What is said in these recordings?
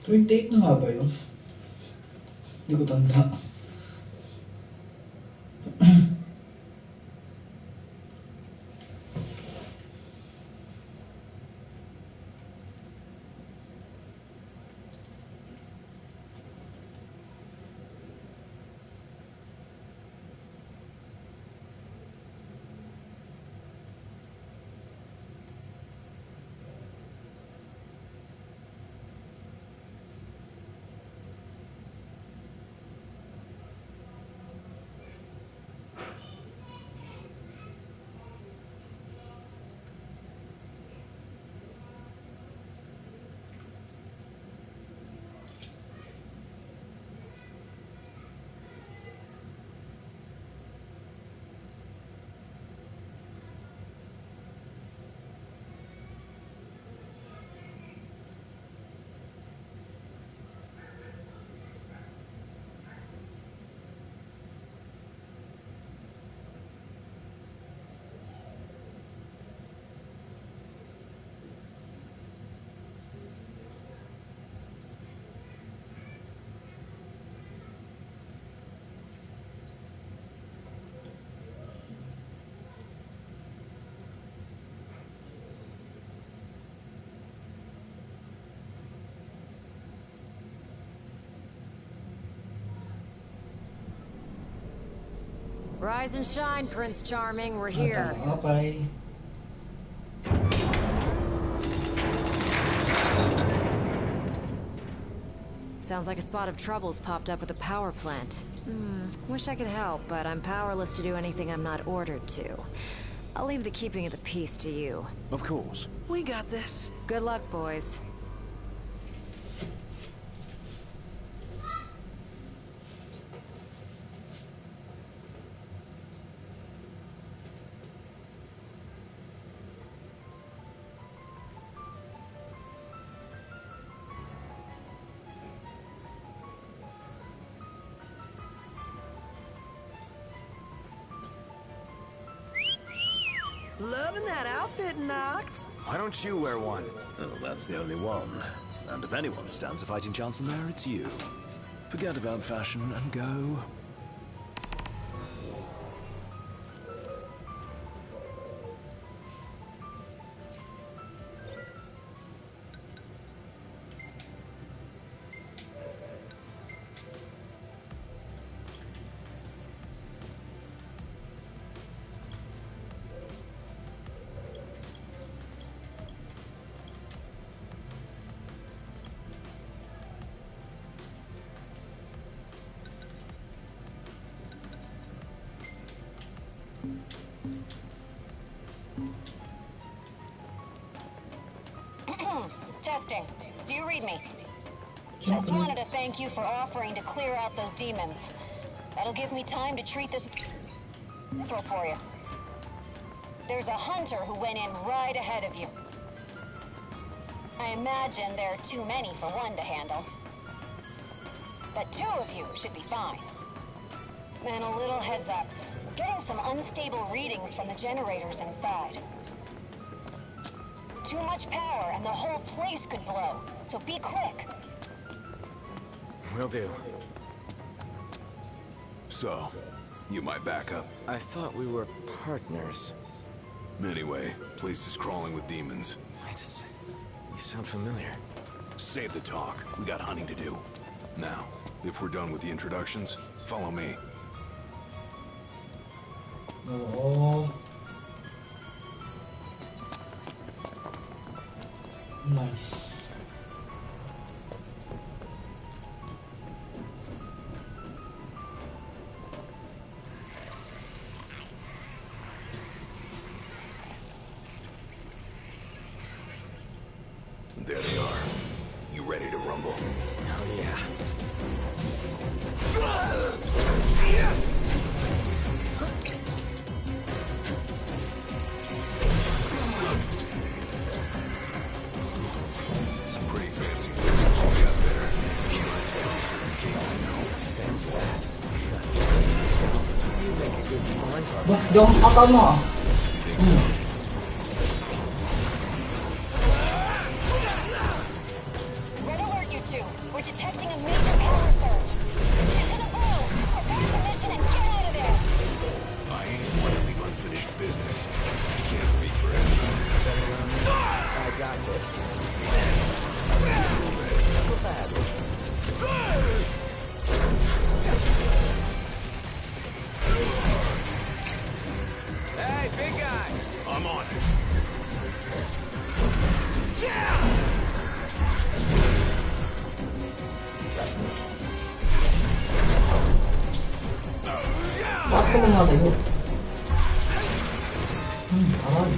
28 na nga ba yun? Hindi ko tanda. Rise and shine, Prince Charming. We're here. Okay. Sounds like a spot of trouble's popped up at the power plant. Wish I could help, but I'm powerless to do anything I'm not ordered to. I'll leave the keeping of the peace to you. Of course. We got this. Good luck, boys. Loving that outfit, Noct. Why don't you wear one? Oh, that's the only one. And if anyone stands a fighting chance in there, it's you. Forget about fashion and go. Testing. Do you read me? Just wanted to thank you for offering to clear out those demons. That'll give me time to treat this throw for you. There's a hunter who went in right ahead of you. I imagine there are too many for one to handle. But two of you should be fine. And a little heads up. Getting some unstable readings from the generators inside. Too much power and the whole place could blow, so be quick. Will do. So, you might back up. I thought we were partners. Anyway, place is crawling with demons. Wait a sec. You sound familiar. Save the talk. We got hunting to do. Now, if we're done with the introductions, follow me. Oh. Nice. There they are. You ready to rumble? Oh, yeah. Some pretty fancy business you got there. Reminds me of a certain king I know. Fancy that. Not too bad yourself. You make a good sparring partner. Bah, di ako makatama ah. Red alert, you two. We're detecting a major power surge. Get to the phone! Abort the mission and get out of there! I ain't one to leave unfinished business. Can't speak for everybody. I got this. Go badly. Hey, big guy! I'm on it. Bakit ka lumalayo? Aral.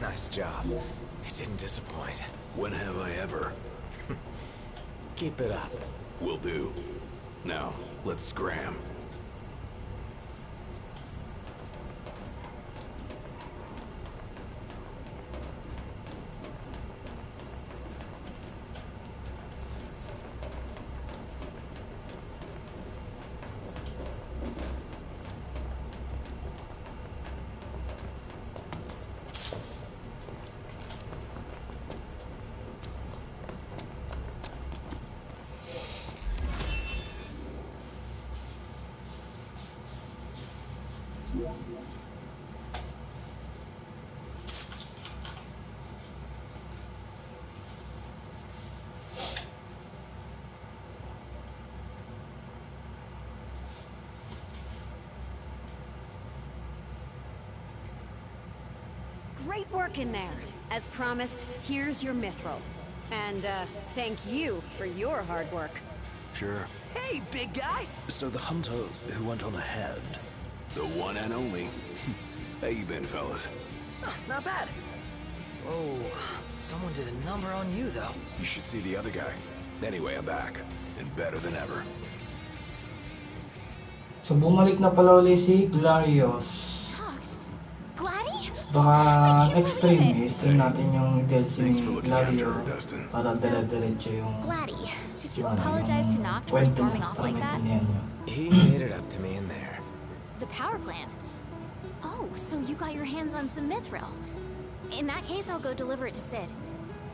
Nice job. It didn't disappoint. When have I ever? Keep it up. Will do. Now, let's scram. Great work in there. As promised, here's your mithril. And, thank you for your hard work. Sure. Hey, big guy! So the hunter who went on ahead. The one and only. How you been, fellas? Not bad. Oh, someone did a number on you, though. You should see the other guy. Anyway, I'm back. And better than ever. So bumalik na pala ulit si Glarios. Gladdy? Baka next stream, i-stream natin yung DLC Thanks ni for looking after Glario her, Dustin. para dire-diretso yung Gladdy, did you yung apologize to Noct for kwento storming niya off para like that? maintindihan niyo. He made it up to me in there. The power plant? Oh, so you got your hands on some mithril. In that case, I'll go deliver it to Sid.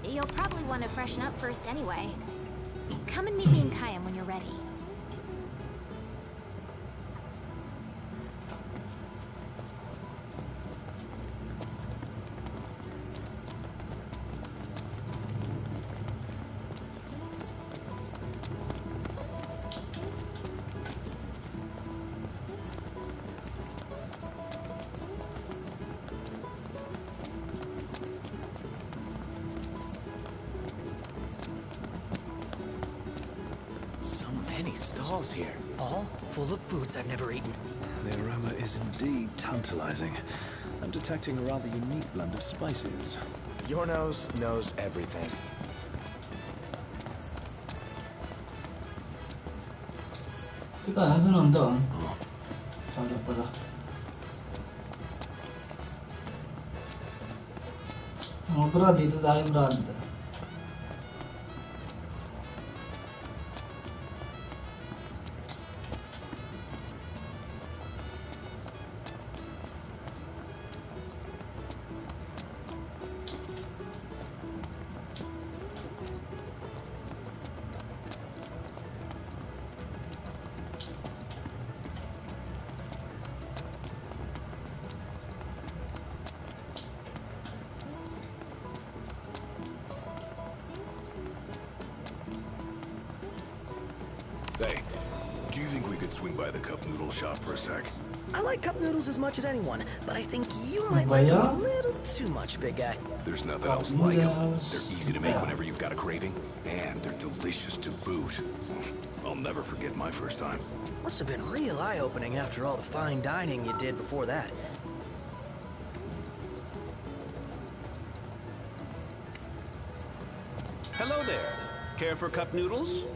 You'll probably want to freshen up first anyway. Come and meet me in Kayam when you're ready. many stalls here. All full of foods I've never eaten. The aroma is indeed tantalizing. I'm detecting a rather unique blend of spices. Your nose knows everything. Teka, nasaan ang daan? Sana pala. Mga brad, dito tayo brad. Hey, do you think we could swing by the cup noodle shop for a sec? I like cup noodles as much as anyone, but I think you might like them a little too much, big guy. There's nothing else like them. They're easy to make whenever you've got a craving, and they're delicious to boot. I'll never forget my first time. Must have been real eye-opening after all the fine dining you did before that. Hello there. Care for cup noodles?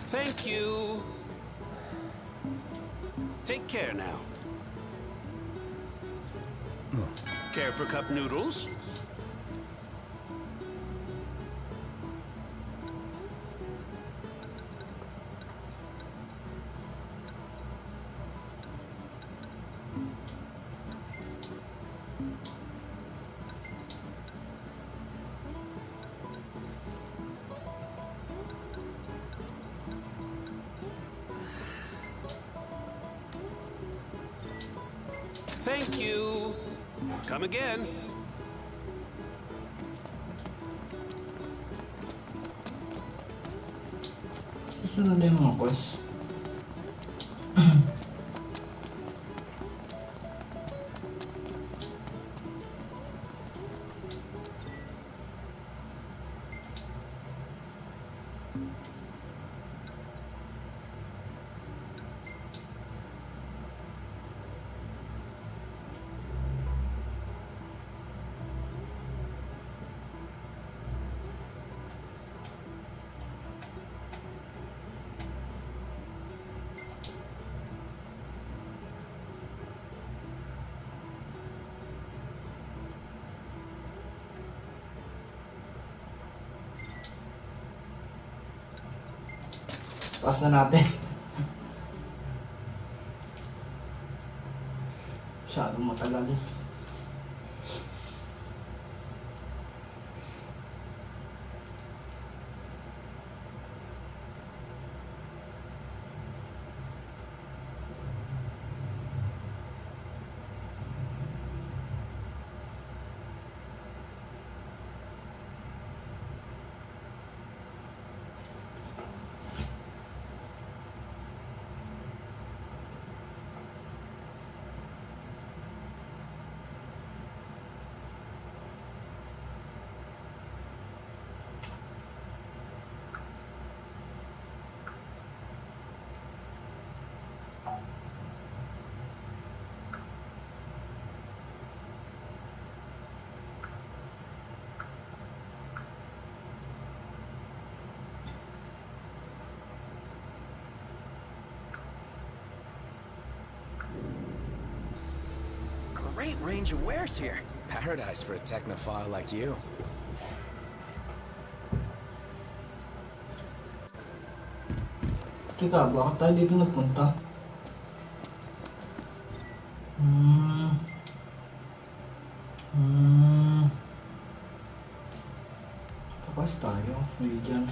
Thank you. Take care now. Care for cup noodles? Thank you. Come again. Susunod na yung mga quest. Taas na natin. Masyadong matagal. Great range of wares here. Paradise for a technophile like you. Teka, bakit tayo dito nagpunta? Takas tayo, may dyan.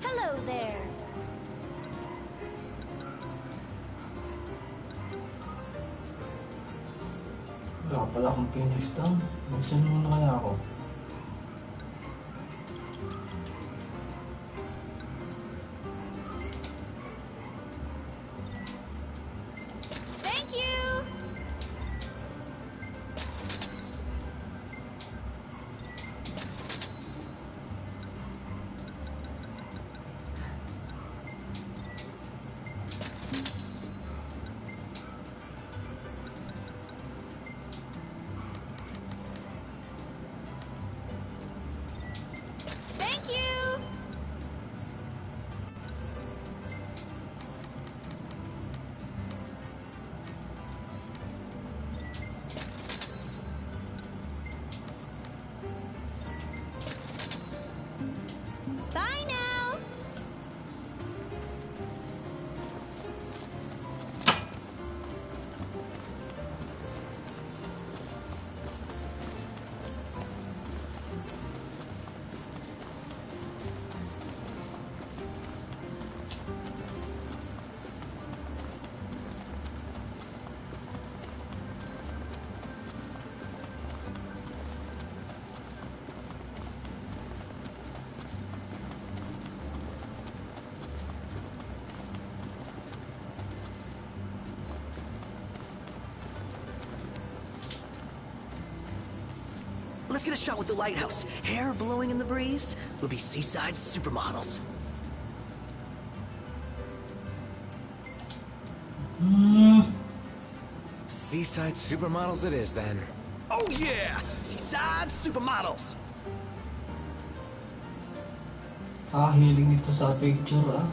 Hello there. Wala pala akong Phoenix down. Magsan muna kaya ako. Thank you. Thank you. Bye now. Let's get a shot with the lighthouse. Hair blowing in the breeze. We'll be seaside supermodels. Seaside supermodels it is, then. Oh yeah! Seaside supermodels! Hiling dito sa picture ah.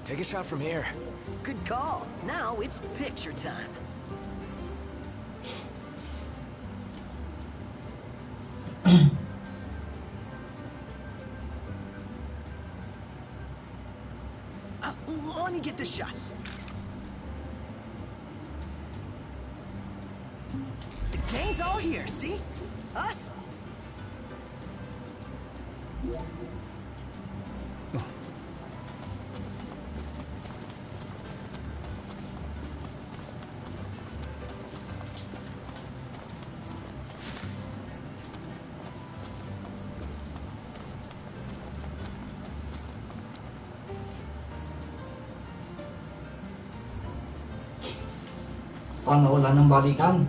Take a shot from here. Good call. Now it's picture time. Let me get this shot. The gang's all here, see? Us? Paano wala nang balikan?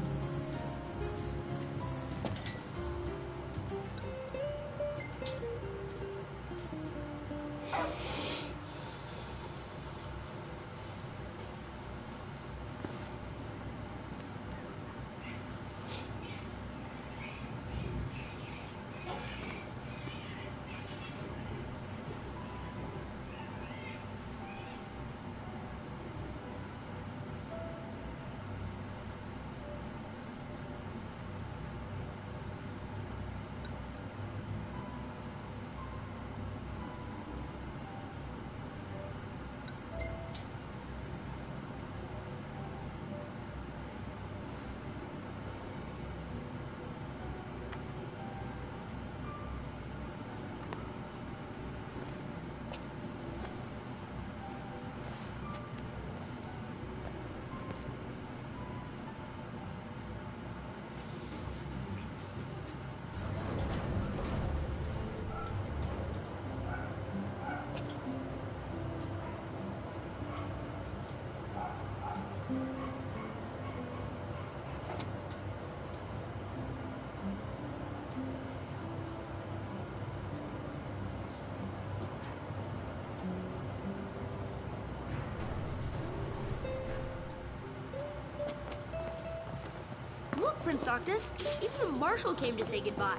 Look, Prince Noctis, even the Marshal came to say goodbye.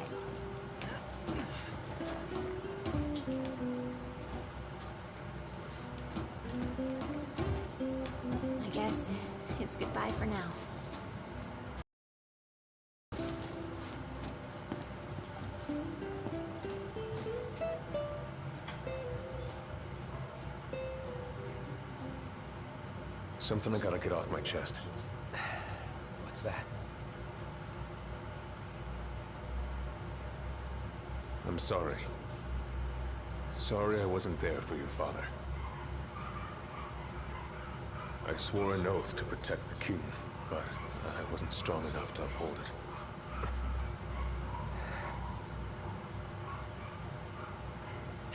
I guess it's goodbye for now. Something I gotta get off my chest. What's that? I'm sorry. Sorry I wasn't there for your father. I swore an oath to protect the king, but I wasn't strong enough to uphold it.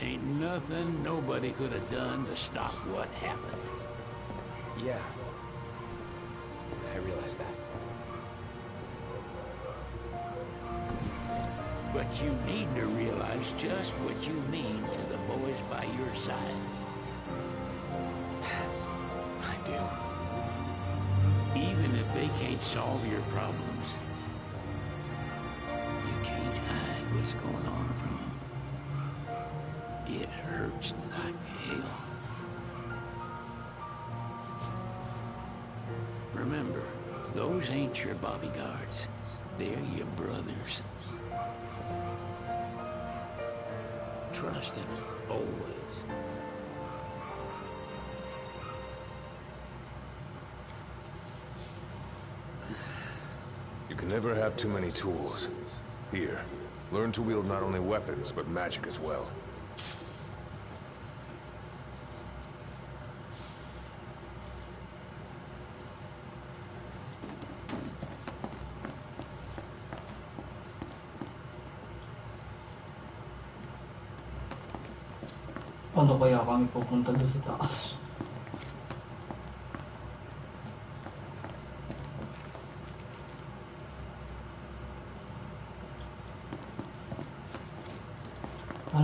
Ain't nothing nobody could have done to stop what happened. Yeah. I realize that. But you need to realize just what you mean to the boys by your side. I do. Even if they can't solve your problems, you can't hide what's going on from them. It hurts like hell. Remember, those ain't your bodyguards. They're your brothers. Trust in them, always. You can never have too many tools. Here, learn to wield not only weapons, but magic as well. Paano kaya kami pupunta doon sa taas?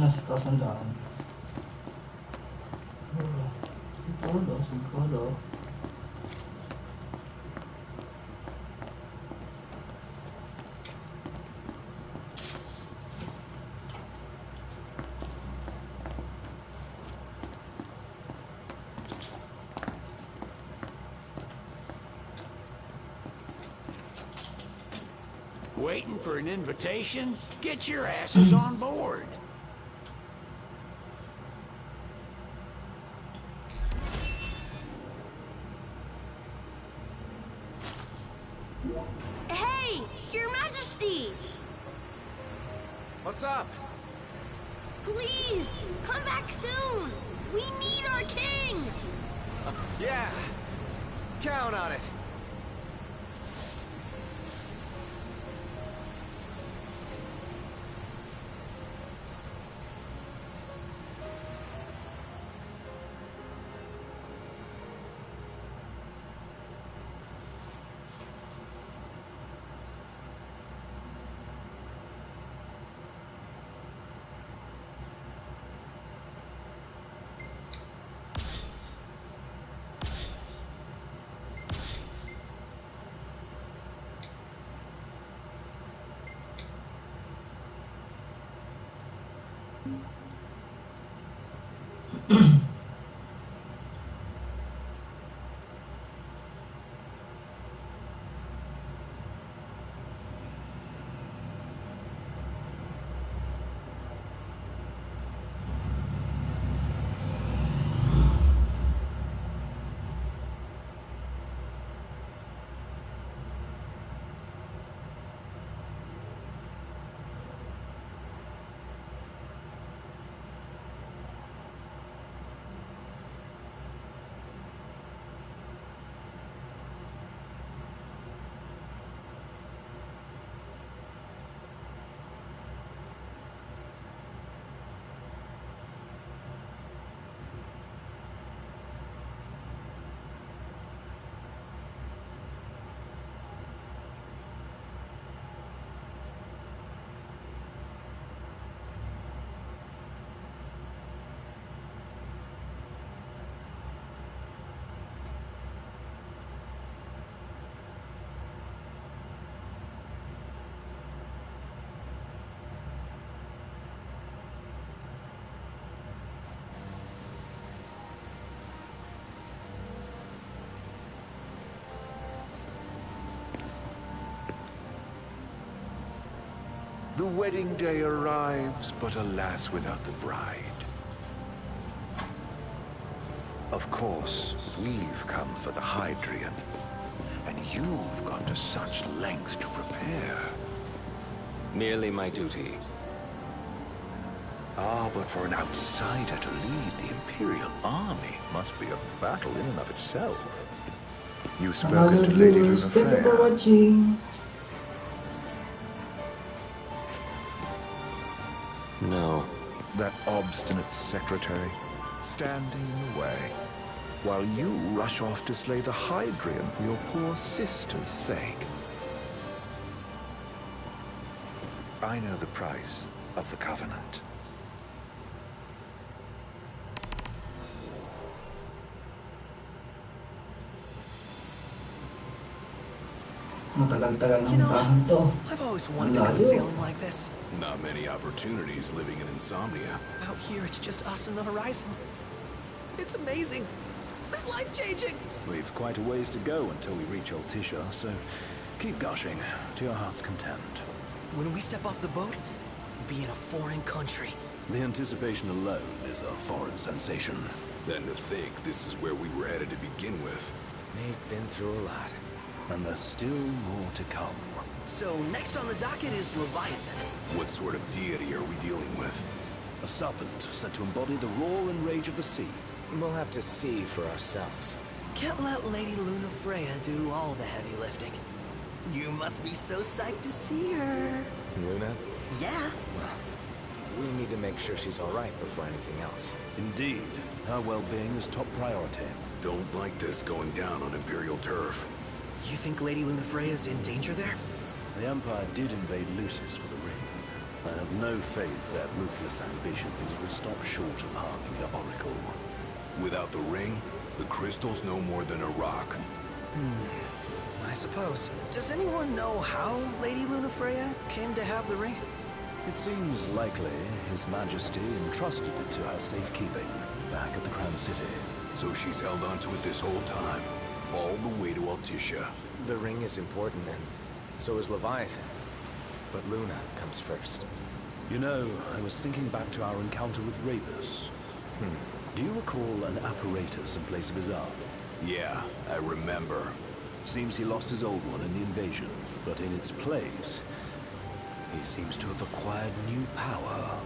Nasa taas ang daan. Siguro. Waiting for an invitation? Get your asses on board. Hey, Your Majesty! What's up? Please, come back soon! We need our king! Yeah. Count on it. The wedding day arrives, but alas, without the bride. Of course, we've come for the Hydrian, and you've gone to such lengths to prepare. Merely my duty. Ah, but for an outsider to lead the Imperial army must be a battle in and of itself. You've spoken to Lady Thank you for Lunafrea. watching. No. That obstinate secretary, standing in the way, while you rush off to slay the Hydrian for your poor sister's sake. I know the price of the Covenant. Matagal-tagal ng tahan to. I've always wanted to go Layo. sailing like this. Not many opportunities living in Insomnia. Out here, it's just us and the horizon. It's amazing. It's life-changing. We've quite a ways to go until we reach Old Tisha, so keep gushing to your heart's content. When we step off the boat, we'll be in a foreign country. The anticipation alone is a foreign sensation. Then to think this is where we were headed to begin with. They've been through a lot. And there's still more to come. So next on the docket is Leviathan. What sort of deity are we dealing with? A serpent said to embody the roar and rage of the sea. We'll have to see for ourselves. Can't let Lady Lunafrea do all the heavy lifting. You must be so psyched to see her. Luna? Yeah. Well, we need to make sure she's all right before anything else. Indeed, her well-being is top priority. Don't like this going down on Imperial turf. You think Lady Lunafrea's in danger there? The Empire did invade Lucis for the ring. I have no faith that ruthless ambitions will stop short of harming the Oracle. Without the ring, the crystal's no more than a rock. I suppose. Does anyone know how Lady Lunafrea came to have the ring? It seems likely His Majesty entrusted it to her safekeeping back at the Crown City. So she's held on to it this whole time, all the way to Altisha. The ring is important, and so is Leviathan. But Luna comes first. You know, I was thinking back to our encounter with Ravus. Do you recall an apparatus in place of his arm? Yeah, I remember. Seems he lost his old one in the invasion, but in its place, he seems to have acquired new power.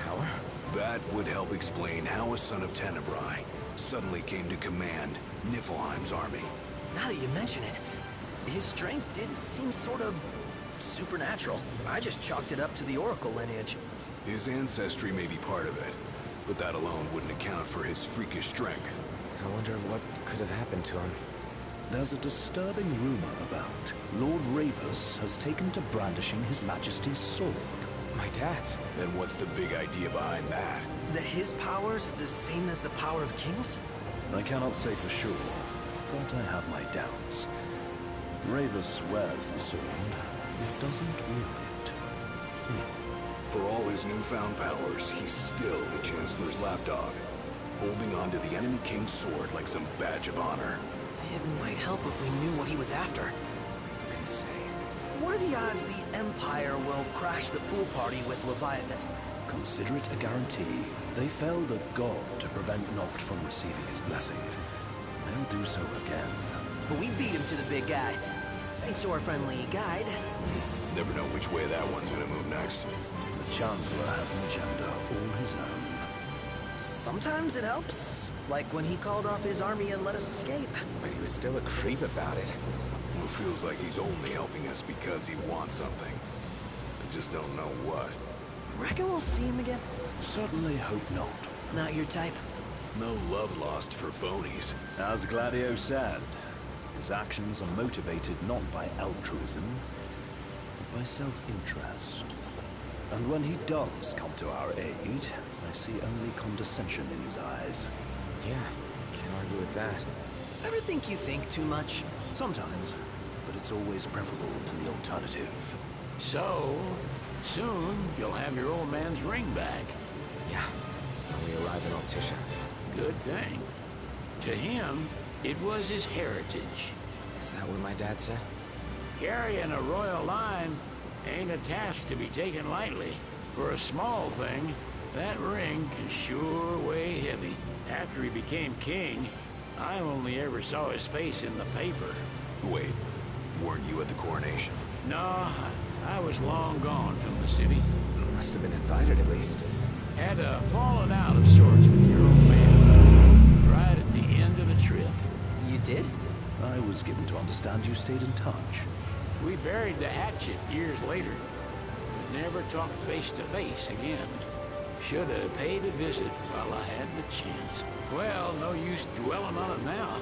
Power? That would help explain how a son of Tenebrae suddenly came to command Niflheim's army. Now that you mention it, his strength did seem sort of supernatural. I just chalked it up to the Oracle lineage. His ancestry may be part of it, but that alone wouldn't account for his freakish strength. I wonder what could have happened to him. There's a disturbing rumor about Lord Ravus has taken to brandishing His Majesty's sword. My dad's. Then what's the big idea behind that? That his power's the same as the power of kings? I cannot say for sure, but I have my doubts. Ravus wears the sword, yet doesn't wield it. For all his newfound powers, he's still the Chancellor's lapdog. holding onto the enemy king's sword like some badge of honor. It might help if we knew what he was after. Who can say? What are the odds the Empire will crash the pool party with Leviathan? Consider it a guarantee. They felled a god to prevent Noct from receiving his blessing. They'll do so again. But we beat him to the big guy. Thanks to our friendly guide. Never know which way that one's gonna move next. The Chancellor has an agenda all his own. Sometimes it helps. Like when he called off his army and let us escape. But he was still a creep about it. It feels like he's only helping us because he wants something. I just don't know what. Reckon we'll see him again? Certainly hope not. Not your type? No love lost for phonies. As Gladio said, his actions are motivated not by altruism, but by self-interest. And when he does come to our aid, I see only condescension in his eyes. Yeah, can't argue with that. Ever think you think too much? Sometimes, but it's always preferable to the alternative. So, soon you'll have your old man's ring back. Yeah, when we arrive in Altissia. Good thing. To him, it was his heritage. Is that what my dad said? Carrying a royal line ain't a task to be taken lightly. For a small thing, that ring can sure weigh heavy. After he became king, I only ever saw his face in the paper. Wait, weren't you at the coronation? No, I was long gone from the city. Must have been invited at least. Had a falling out of sorts with your old man. Right at the end of the trip. You did? I was given to understand you stayed in touch. We buried the hatchet years later. Never talked face to face again. Should have paid a visit while I had the chance. Well, no use dwelling on it now.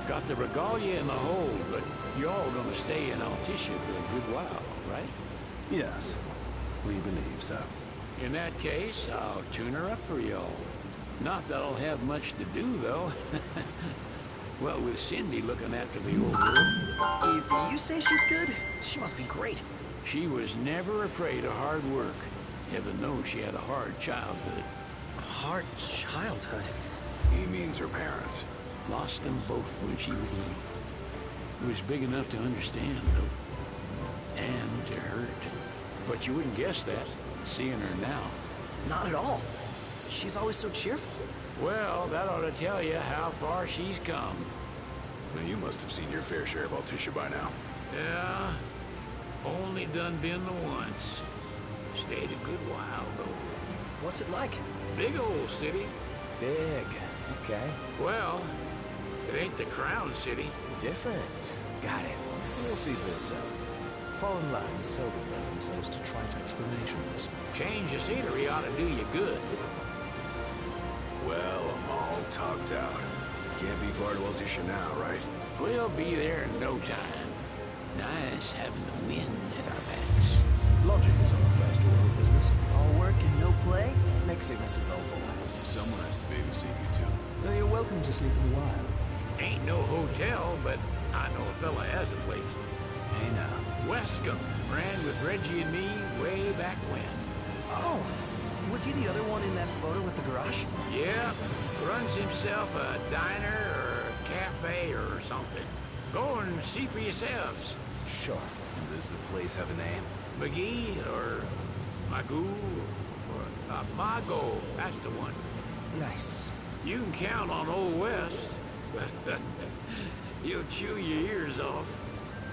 Got the regalia in the hold, but y'all gonna stay in Altissia for a good while, right? Yes, we believe so. In that case, I'll tune her up for y'all. Not that I'll have much to do, though. Well, with Cindy looking after the old girl. If you say she's good, she must be great. She was never afraid of hard work. Heaven knows she had a hard childhood. A hard childhood? He means her parents. Lost them both when she was little. Was big enough to understand, though. And to hurt. But you wouldn't guess that, seeing her now. Not at all. She's always so cheerful. Well, that ought to tell you how far she's come. Now you must have seen your fair share of Altissia by now. Yeah, only done been the once. Stayed a good while, though. What's it like? Big old city. Big. Okay. Well, it ain't the crown city. Different. Got it. You'll see for yourself. Foreign lands seldom lend themselves to trite explanations. Change of scenery ought to do you good. Well, I'm all talked out. Can't be far to Altissia now, right? We'll be there in no time. Nice having the wind at our backs. Logic is our first order of business. All work and no play? Makes Cygnus a dull boy. Someone has to babysit you too. Though you're welcome to sleep in the wild. Ain't no hotel, but I know a fella has a place. Hey now. Wescombe ran with Reggie and me way back when. Oh, was he the other one in that photo with the garage? Yeah, runs himself a diner or a cafe or something. Go and see for yourselves. Sure. Does the place have a name? McGee or Magoo or Mago, that's the one. Nice. You can count on Old West, but he'll chew your ears off.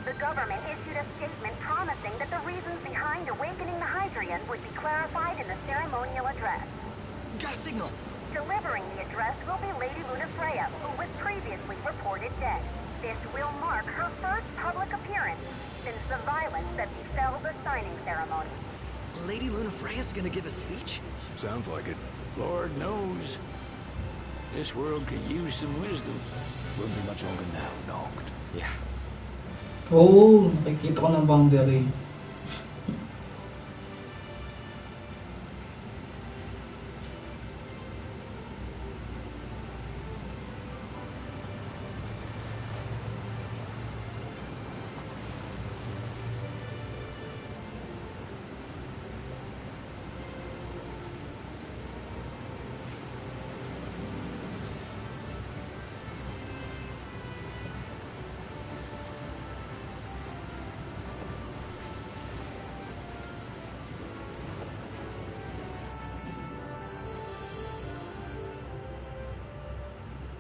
The government issued a statement promising that the reasons behind awakening the Hydrian would be clarified in the ceremonial address. Got a signal. Delivering the address will be Lady Lunafreya, who was previously reported dead. This will mark her first public appearance since the violence that befell the signing ceremony. Lady Lunafreya's gonna give a speech? Sounds like it. Lord knows. This world could use some wisdom. Won't be much longer now, Noct. Yeah. Oh, nakikita ko ng boundary.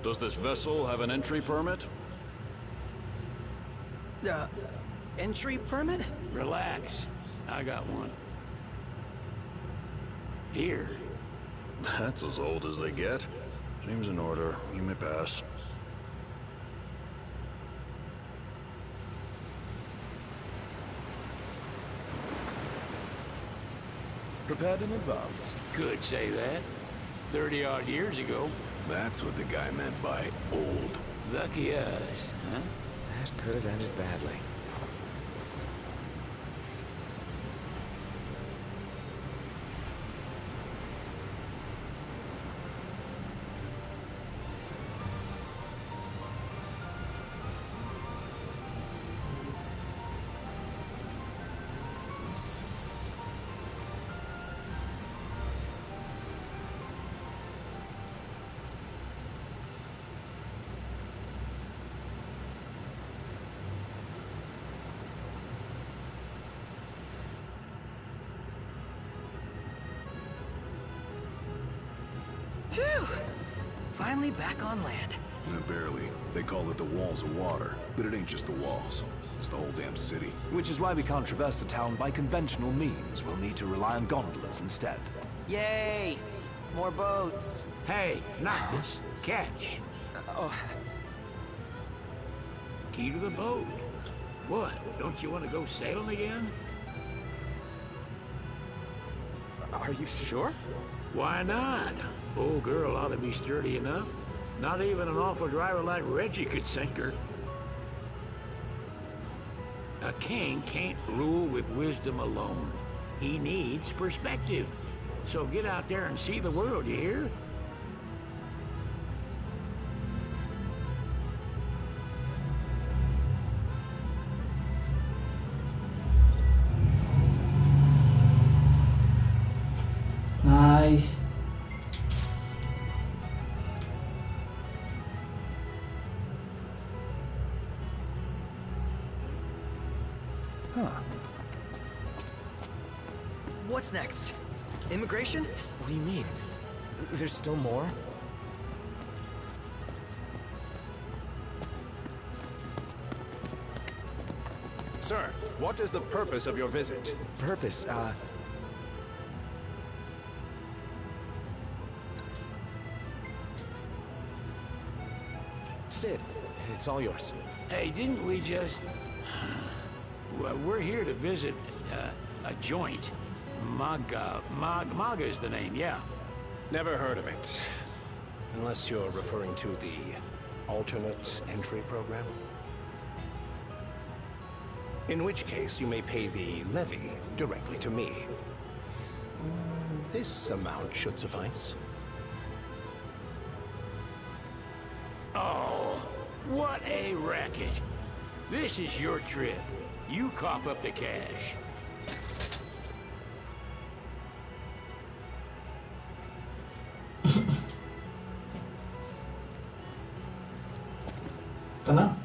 Does this vessel have an entry permit? Entry permit? Relax. I got one. Here. That's as old as they get. Seems in order. You may pass. Prepared in advance. Could say that. 30-odd years ago. That's what the guy meant by old. Lucky us, huh? That could have ended badly. Phew! Finally back on land. Barely. They call it the walls of water. But it ain't just the walls. It's the whole damn city. Which is why we can't traverse the town by conventional means. We'll need to rely on gondolas instead. Yay! More boats. Hey, not this. Catch. Oh. Key to the boat. What? Don't you want to go sailing again? Are you sure? Why not? Old girl ought to be sturdy enough. Not even an awful driver like Reggie could sink her. A king can't rule with wisdom alone. He needs perspective. So get out there and see the world, you hear? Nice. Huh. What's next? Immigration? What do you mean? There's still more? Sir, what is the purpose of your visit? Purpose, Sid, it's all yours. Hey, didn't we just... Well, we're here to visit a joint. Maga is the name, yeah. Never heard of it. Unless you're referring to the alternate entry program. In which case, you may pay the levy directly to me. This amount should suffice. Oh, what a racket. This is your trip. You cough up the cash. Tenang.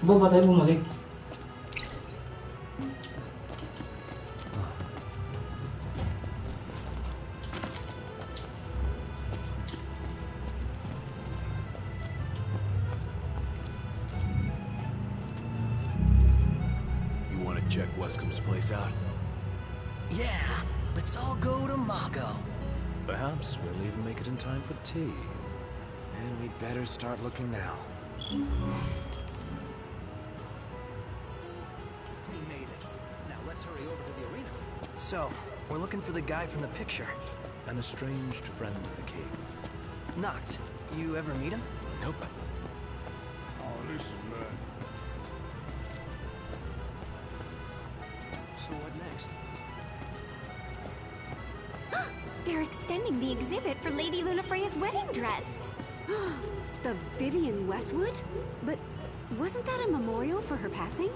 Bawa tayo bumalik. Check Wescom's place out? Yeah, let's all go to Mago. Perhaps we'll even make it in time for tea. And we'd better start looking now. We made it. Now let's hurry over to the arena. So, we're looking for the guy from the picture. An estranged friend of the king. Noct, you ever meet him? Nope. Oh, this is bad. So what next? They're extending the exhibit for Lady Lunafreya's wedding dress. The Vivian Westwood? But wasn't that a memorial for her passing?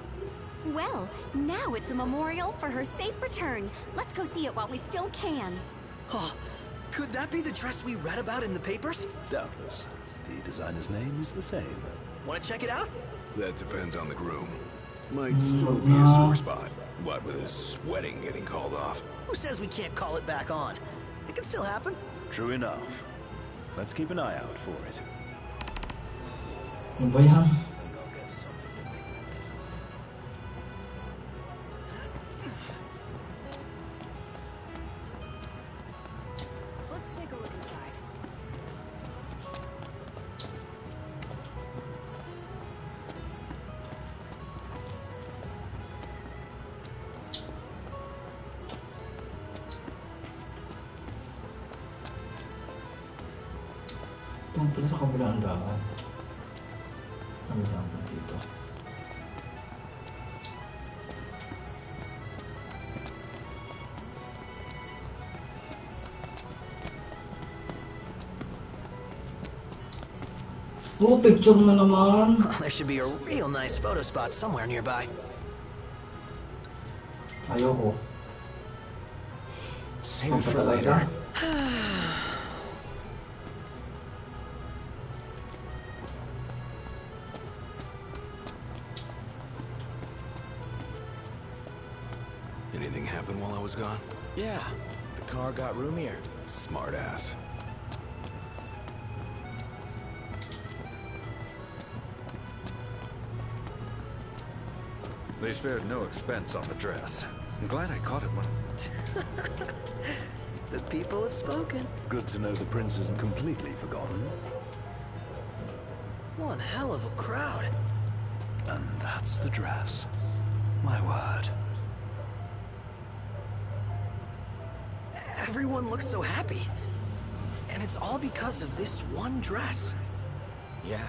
Well, now it's a memorial for her safe return. Let's go see it while we still can. Oh, could that be the dress we read about in the papers? Doubtless. The designer's name is the same. Want to check it out? That depends on the groom. Might still be a sore spot. What with his wedding getting called off? Who says we can't call it back on? It can still happen. True enough. Let's keep an eye out for it. Ano ba yan? Let's take a look inside. Ito pala sa kabilang daan. Ano daan pa dito? Oh, picture na naman. There should be a real nice photo spot somewhere nearby. Ayoko. Save it for later. Anything happen while I was gone? Yeah, the car got roomier. Smart ass. They spared no expense on the dress. I'm glad I caught it when... The people have spoken. Good to know the prince isn't completely forgotten. One hell of a crowd. And that's the dress. My word. Everyone looks so happy. And it's all because of this one dress. Yeah.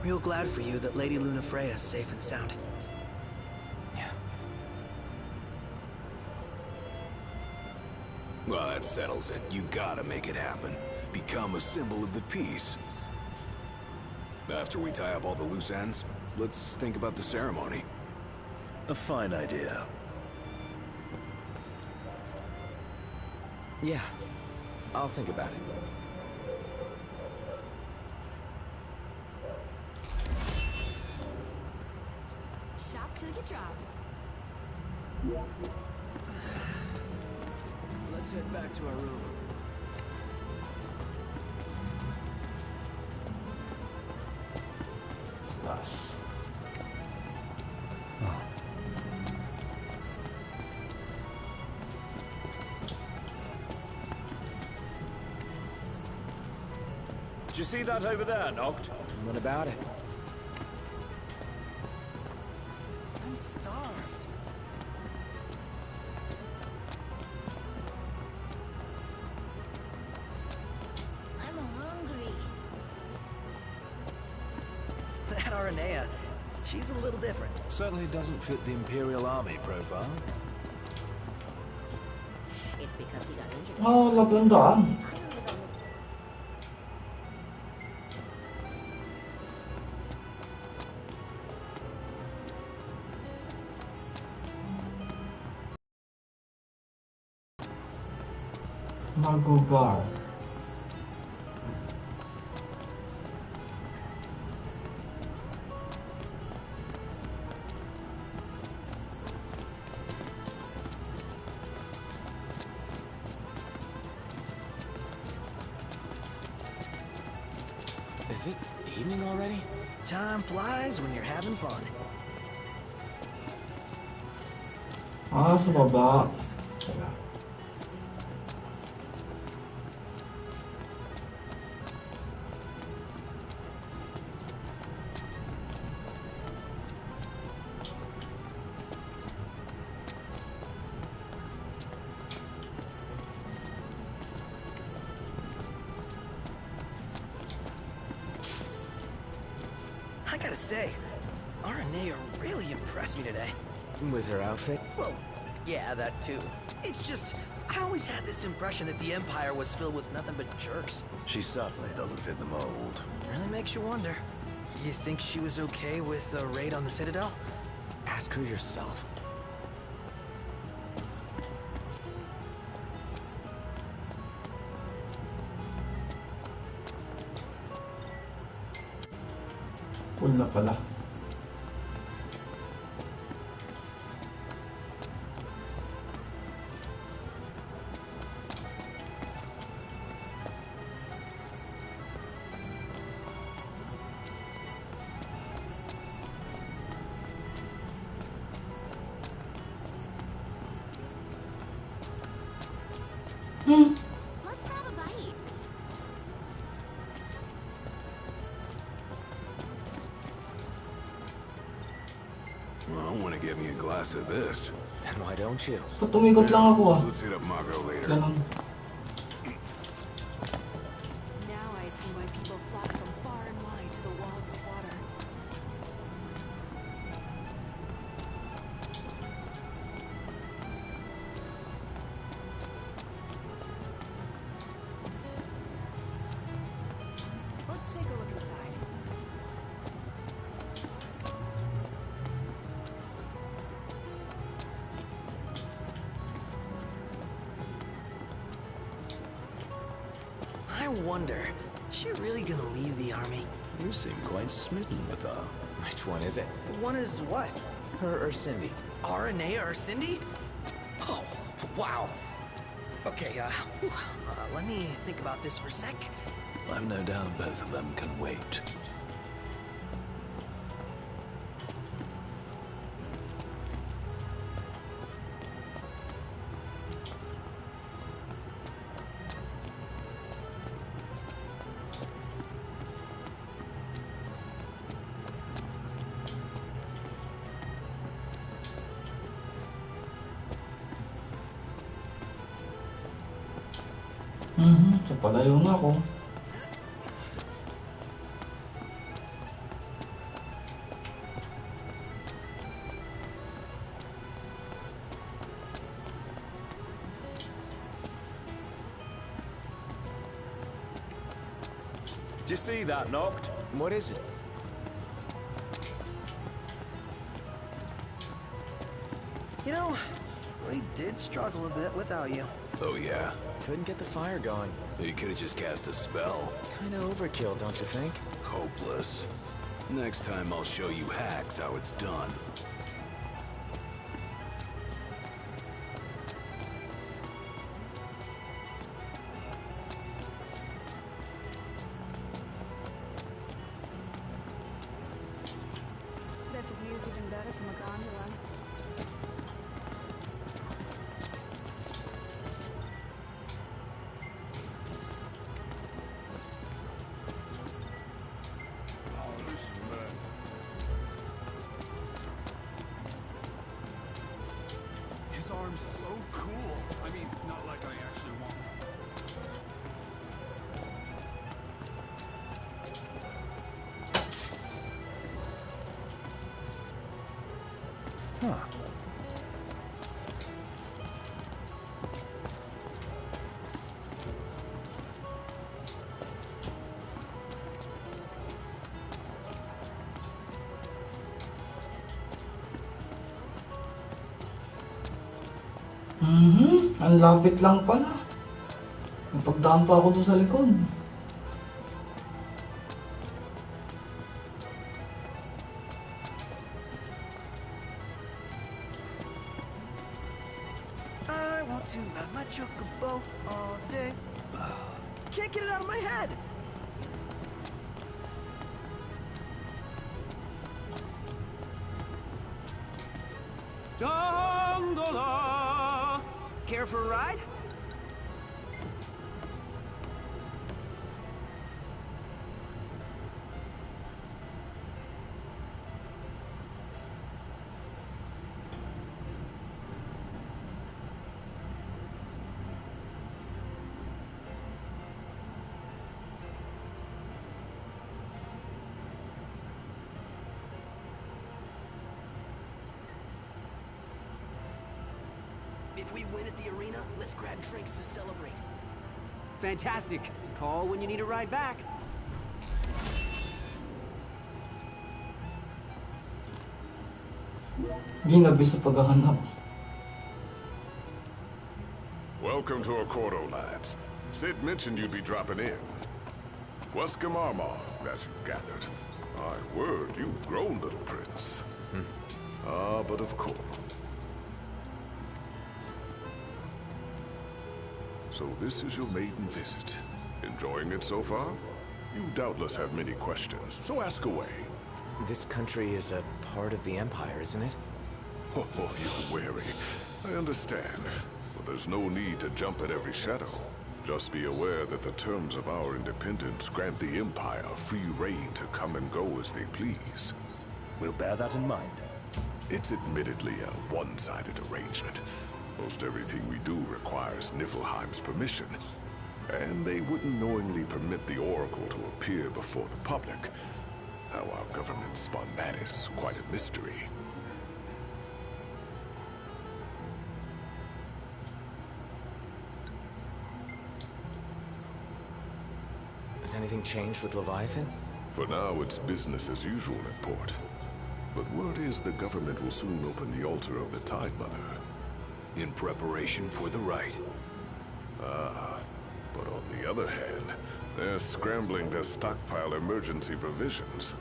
Real glad for you that Lady Luna Freya's safe and sound. Yeah. Well, that settles it. You gotta make it happen. Become a symbol of the peace. After we tie up all the loose ends, let's think about the ceremony. A fine idea. Yeah. I'll think about it. Shop till you drop. Let's head back to our room. Slash. Did you see that over there, Noct? What about it? I'm starved. I'm hungry. That Aranea, she's a little different. Certainly doesn't fit the Imperial Army profile. It's because he got injured. Oh, laban daan. Mago Bar. Is it evening already? Time flies when you're having fun. Ah, sa baba. Teka. I gotta say, Aranea really impressed me today. With her outfit? Well, yeah, that too. It's just, I always had this impression that the Empire was filled with nothing but jerks. She certainly doesn't fit the mold. Really makes you wonder. You think she was okay with the raid on the Citadel? Ask her yourself. Cool na pala. want to get me a glass of this. Then why don't you? Ba't tumikot lang ako ah? Let's hit up Margot later. Ganon. Now I see why people flock from far and wide to the walls of water. Let's take a look inside. I wonder, is she really gonna leave the army? You seem quite smitten with her. Which one is it? One is what? Her or Cindy? Renee or Cindy? Oh, wow. Okay, let me think about this for a sec. I've no doubt both of them can wait. So palayo na ako. Did you see that, Noct? What is it? You know, we did struggle a bit without you. Oh yeah? Couldn't get the fire going. You could have just cast a spell. Kinda overkill, don't you think? Hopeless. Next time I'll show you hacks how it's done. Bet the view's even better from a gondola. His arm's so cool. I mean, not like I actually want. Huh. Ang lapit lang pala. Napagdaan pa ako doon sa likod. I want to ride my chocobo all day. Can't get it out of my head. Gondola! Care for a ride? If we win at the arena, let's grab drinks to celebrate. Fantastic. Call when you need a ride back. Ginabi sa paghahanap. Welcome to Accordo, lads. Sid mentioned you'd be dropping in. Welcome, Armor, as you gathered. My word, you've grown, little prince. But of course. So this is your maiden visit. Enjoying it so far? You doubtless have many questions, so ask away. This country is a part of the Empire, isn't it? Oh, you're wary. I understand. But there's no need to jump at every shadow. Just be aware that the terms of our independence grant the Empire free reign to come and go as they please. We'll bear that in mind. It's admittedly a one-sided arrangement. Most everything we do requires Niflheim's permission. And they wouldn't knowingly permit the Oracle to appear before the public. How our government spun that is quite a mystery. Has anything changed with Leviathan? For now, it's business as usual at port. But word is the government will soon open the altar of the Tide Mother. In preparation for the rite. Ah, but on the other hand, they're scrambling to stockpile emergency provisions.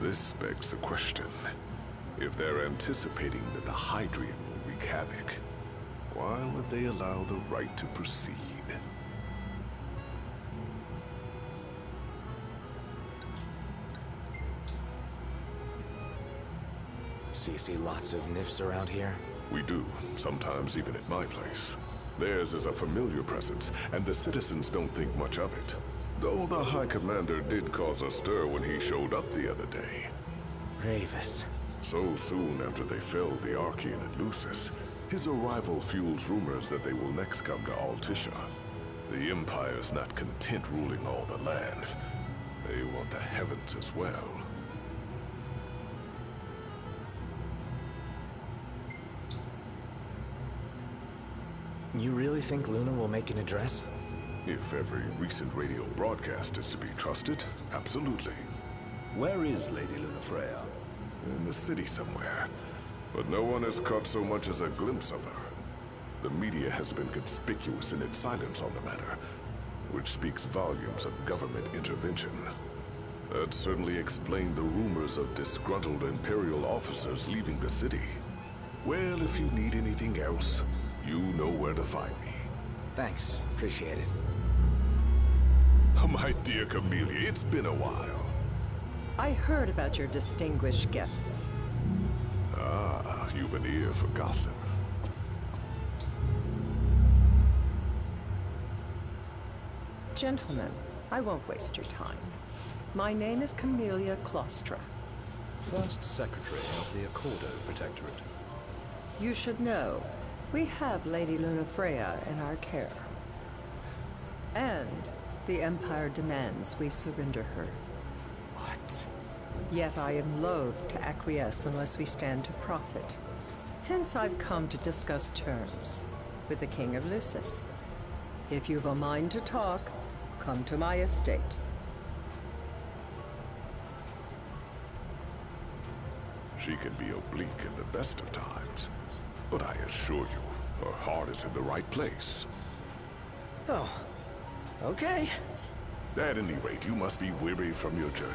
This begs the question. If they're anticipating that the Hydrian will wreak havoc, why would they allow the rite to proceed? So you see lots of nifs around here? We do, sometimes even at my place. Theirs is a familiar presence, and the citizens don't think much of it. Though the High Commander did cause a stir when he showed up the other day. Ravis. So soon after they felled the Archean and Lucis, his arrival fuels rumors that they will next come to Altisha. The Empire's not content ruling all the land. They want the heavens as well. You really think Luna will make an address? If every recent radio broadcast is to be trusted, absolutely. Where is Lady Lunafreya? In the city somewhere. But no one has caught so much as a glimpse of her. The media has been conspicuous in its silence on the matter, which speaks volumes of government intervention. That certainly explained the rumors of disgruntled Imperial officers leaving the city. Well, if you need anything else, you know where to find me. Thanks. Appreciate it. My dear Camellia, it's been a while. I heard about your distinguished guests. Ah, you've an ear for gossip. Gentlemen, I won't waste your time. My name is Camellia Claustra. First Secretary of the Accordo Protectorate. You should know, we have Lady Lunafreya in our care. And the Empire demands we surrender her. What? Yet I am loath to acquiesce unless we stand to profit. Hence I've come to discuss terms with the King of Lucis. If you've a mind to talk, come to my estate. She can be oblique in the best of times, but I assure you, her heart is in the right place. Oh, okay. At any rate, you must be weary from your journey.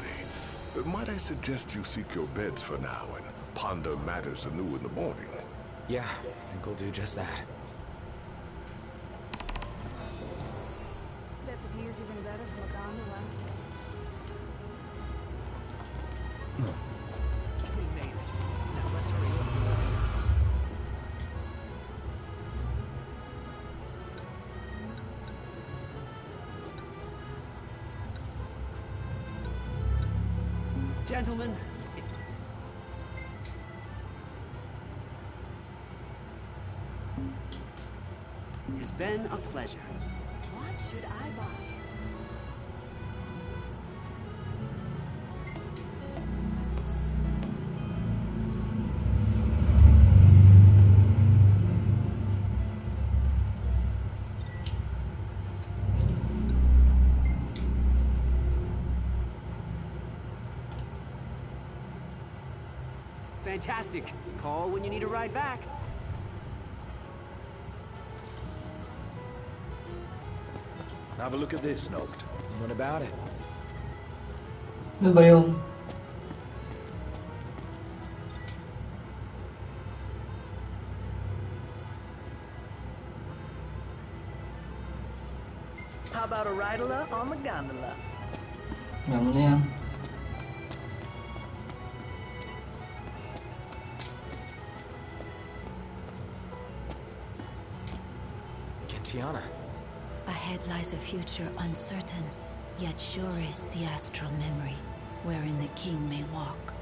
Might I suggest you seek your beds for now and ponder matters anew in the morning? Yeah, I think we'll do just that. Bet the view's even better from a gondola. We made it. Now let's hurry up. Gentlemen, it's been a pleasure. What should I buy? Fantastic. Call when you need a ride back. Have a look at this, Noct. What about it? Ano ba yung... How about a ride-a-la on the gondola? Alam mo na yan. Tiana. Ahead lies a future uncertain, yet sure is the astral memory, wherein the king may walk.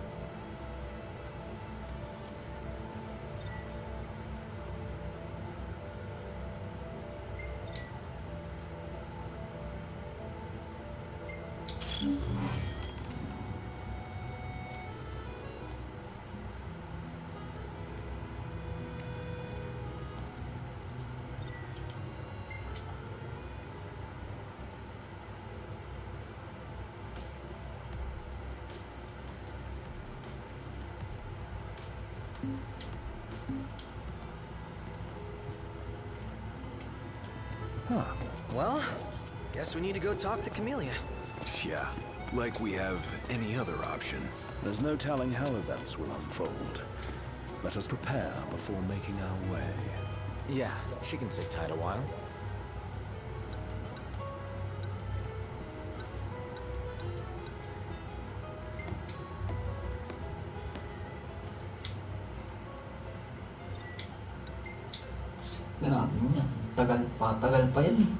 Huh. Well, guess we need to go talk to Camellia. Yeah, like we have any other option. There's no telling how events will unfold. Let us prepare before making our way. Yeah, she can sit tight a while. Grabe niya. Tagal pa yan.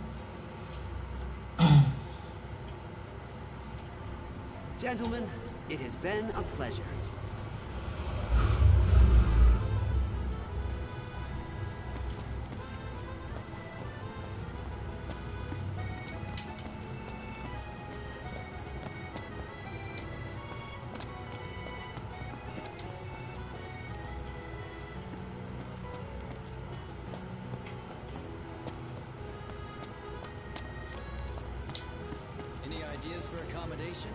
Gentlemen, it has been a pleasure. Any ideas for accommodation?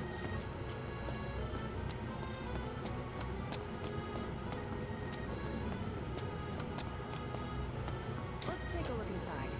Let's take a look inside.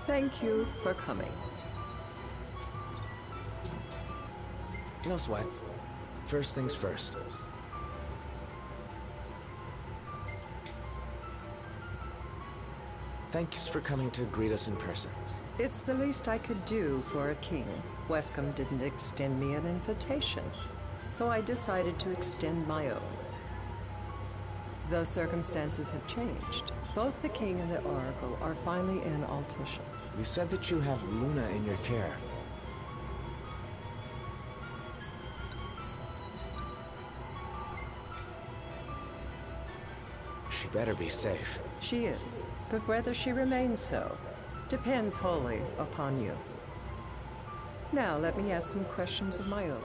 Thank you for coming. No sweat. First things first. Thanks for coming to greet us in person. It's the least I could do for a king. Wescom didn't extend me an invitation, so I decided to extend my own. Though circumstances have changed, both the king and the oracle are finally in Altisha. You said that you have Luna in your care. She better be safe. She is, but whether she remains so depends wholly upon you. Now let me ask some questions of my own.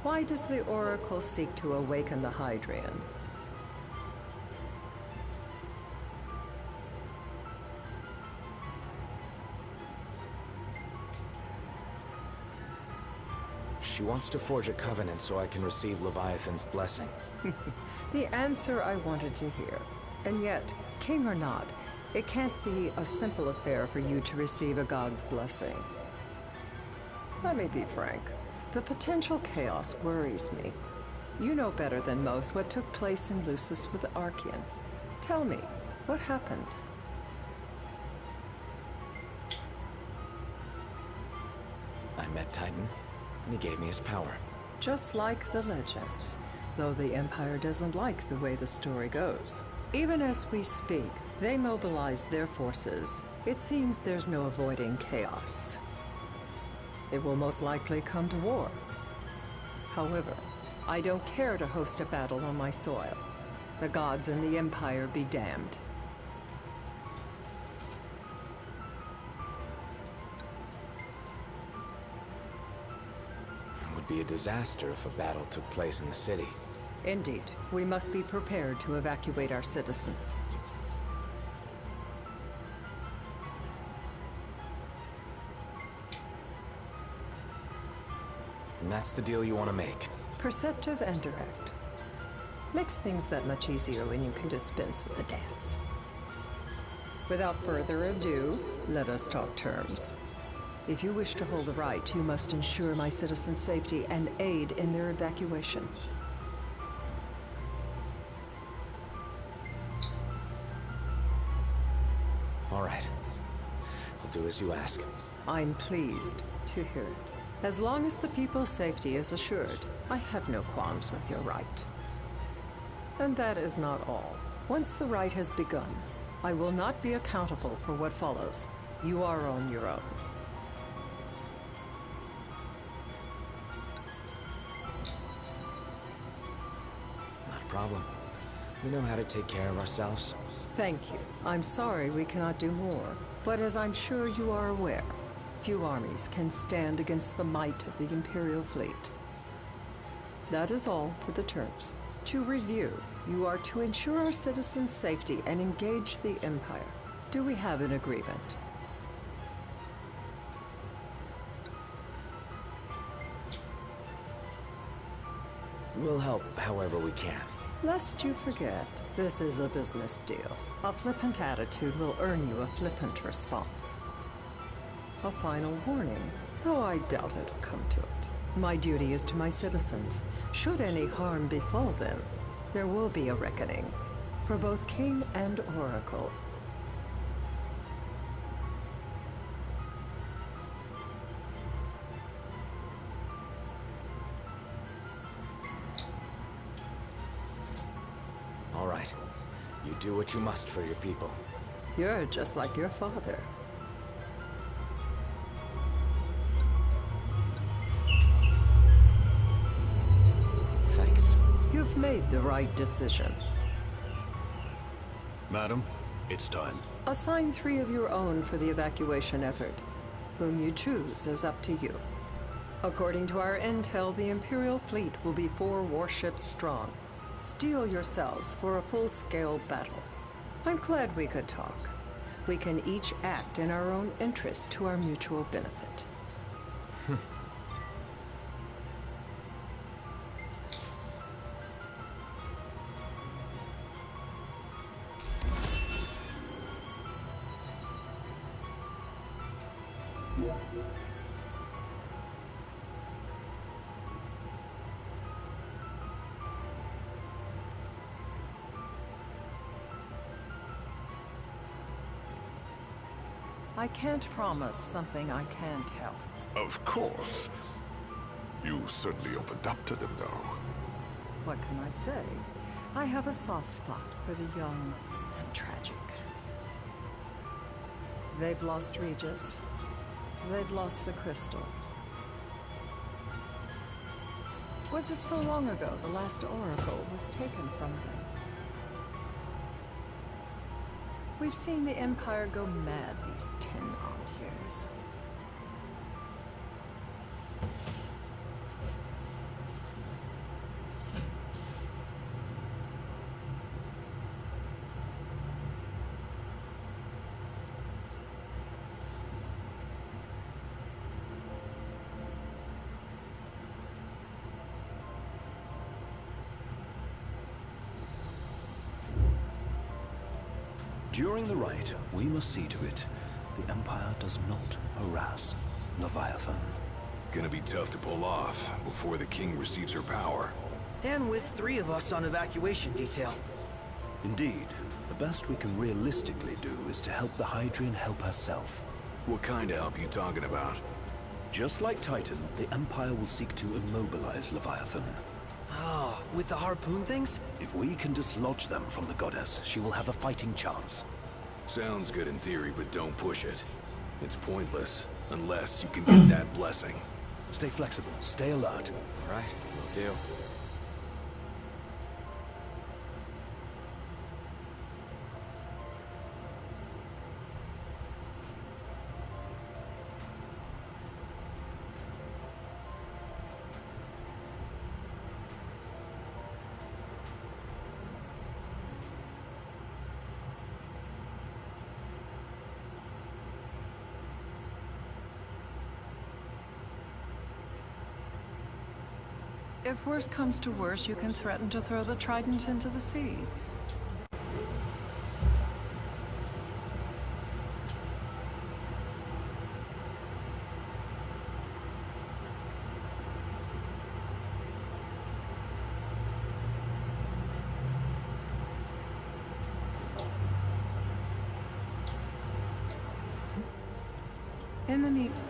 Why does the oracle seek to awaken the Hydrian? She wants to forge a covenant so I can receive Leviathan's blessing. The answer I wanted to hear. And yet, king or not, it can't be a simple affair for you to receive a god's blessing. Let me be frank. The potential chaos worries me. You know better than most what took place in Lucis with Archean. Tell me, what happened? I met Titan, and he gave me his power. Just like the legends, though the Empire doesn't like the way the story goes. Even as we speak, they mobilize their forces. It seems there's no avoiding chaos. It will most likely come to war. However, I don't care to host a battle on my soil. The gods and the Empire be damned. It would be a disaster if a battle took place in the city. Indeed, we must be prepared to evacuate our citizens. And that's the deal you want to make. Perceptive and direct. Makes things that much easier when you can dispense with the dance. Without further ado, let us talk terms. If you wish to hold the right, you must ensure my citizens' safety and aid in their evacuation. as you ask. I'm pleased to hear it. As long as the people's safety is assured, I have no qualms with your right. And that is not all. Once the rite has begun, I will not be accountable for what follows. You are on your own. Not a problem. We know how to take care of ourselves. Thank you. I'm sorry we cannot do more, but as I'm sure you are aware, few armies can stand against the might of the Imperial fleet. That is all for the terms. To review, you are to ensure our citizens' safety and engage the Empire. Do we have an agreement? We'll help however we can. Lest you forget, this is a business deal. A flippant attitude will earn you a flippant response. A final warning, though I doubt it'll come to it. My duty is to my citizens. Should any harm befall them, there will be a reckoning, for both King and Oracle. All right. You do what you must for your people. You're just like your father. Thanks. You've made the right decision. Madam, it's time. Assign 3 of your own for the evacuation effort. Whom you choose is up to you. According to our intel, the Imperial fleet will be 4 warships strong. Steel yourselves for a full-scale battle. I'm glad we could talk. We can each act in our own interest to our mutual benefit. I can't promise something I can't help. Of course. You certainly opened up to them, though. What can I say? I have a soft spot for the young and tragic. They've lost Regis. They've lost the crystal. Was it so long ago the last oracle was taken from them? We've seen the Empire go mad these 10-odd years. During the rite, we must see to it the Empire does not harass Leviathan. Gonna be tough to pull off before the king receives her power. And with 3 of us on evacuation detail. Indeed, the best we can realistically do is to help the Hydrian help herself. What kind of help you talking about? Just like Titan, the Empire will seek to immobilize Leviathan. Oh, with the harpoon things? If we can dislodge them from the goddess, she will have a fighting chance. Sounds good in theory, but don't push it. It's pointless, unless you can get that blessing. Stay flexible, stay alert. All right, will do. If worse comes to worse, you can threaten to throw the trident into the sea. In the meantime...